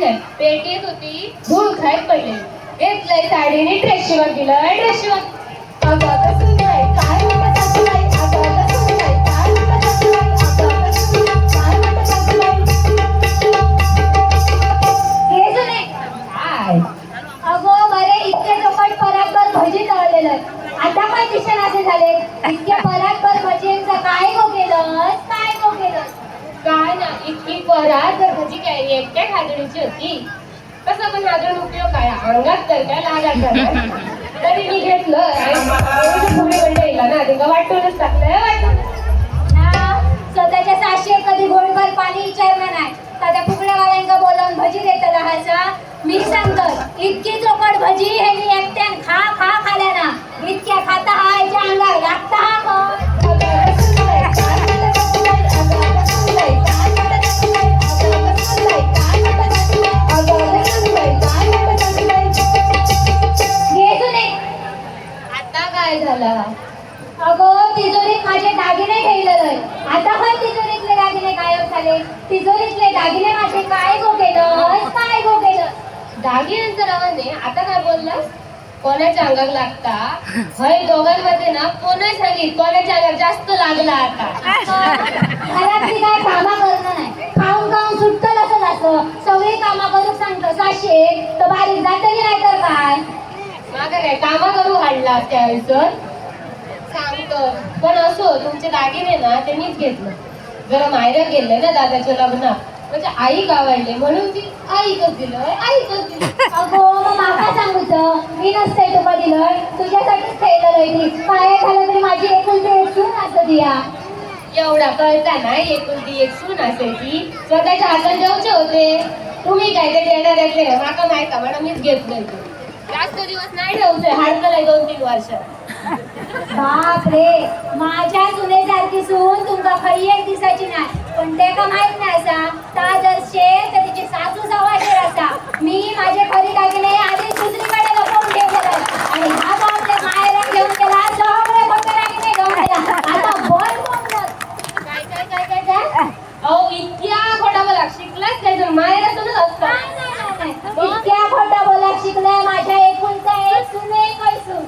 नाही, पेटीत होती धूळ खायत पडली. घेतलंय साडीने ड्रेस शिवून दिलं, ड्रेस शिवून. अगं तसं नाही, काय म्हणतात सासूबाई? अगं तसं नाही, काय म्हणतात सासूबाई? अगं तसं नाही, काय म्हणतात सासूबाई? हे जुने काय? अगो बरे इतके लोकट परातभर भजी तळलेलं. आता पण दिसेन असे झाले. इतके परातभर भजींचं काय गो केलं, काय गो केलं? काय ना, इतकी परात जर भजी काय एकट्या खाजणीची होती. कसं पण खाजण उपयोग काय? अंगात तर काय लागात तर काय? तरी मी घेतलं आणि पुढे मंडईला ना ते वाटूनच टाकलं, वाटून. ना स्वतःच्या साशी कधी गोळभर पाणी विचारलं नाही. त्या फुगड्यावाल्यांका बोलावून भजी देत राहायचा. मी सांगतो इतकी चोपट भजी हे मी एकट्यान खा खा खाल्या ना. इतक्या खाता हा याच्या अंगावर लागता हा मग. घेतो नाही. आता काय झालं? अगं तिजोरीत माझे दागिने ठेवलेले. आता पण तिजोरीतले दागिने गायब झाले. तिजोरीतले दागिने माझे काय गो केलं, काय गो केलं? दागिन्यांचं रवण नाही. आता काय बोललास? कोणाच्या अंगाला लागता? हय दोघांमध्ये ना कोणा सांगित कोणाच्या अंगाला जास्त लागला आता. घरातली काय कामा करणं नाही. खाऊन खाऊन सुटतं असं असं. सगळी कामा करू सांगतो साशे तर बारीक जातली नाही तर काय. मागं काय कामा करू हाडला त्यावेळेस सांगतो. पण असो तुमचे दागिने ना ते मीच घेतलं. जरा माहेर गेले ना दादाच्या लग्नात म्हणजे आई गावायले म्हणून ती आईकच दिलं, आईकच दिलं. अगो मग माका सांगूच मी नसते तुका दिलं. तुझ्यासाठीच ठेवलं ती. काय झालं तरी माझी एकुलती एक सून असं दिया. एवढा कळता ना एकुलती एक सून असायची. स्वतःच्या हातात जेवचे होते. तुम्ही काय ते देणार ऐकले ना माका माहित आहे म्हणून मीच घेतलंय ते. जास्त दिवस नाही ठेवतोय, हाडकलंय 2-3 वर्ष. बाप रे माझ्या सुनेसारखी सून तुमका खरी एक दिसायची नाही. पण ते का माहित नाही असा ता जर शेर तर तिची सासू सवाशेर असा. मी माझे खरी दागिने आधी दुसरीकडे लपवून ठेवले आणि हा बापले माहेरात घेऊन गेला. सगळे खोटे दागिने घेऊन गेला. आता बोल बोल काय काय काय काय काय अहो इतक्या खोटा बोला शिकलाच काय तर माहेरातूनच असतं. इतक्या खोटा बोला शिकलाय माझ्या एकुलता एक सून एक सून.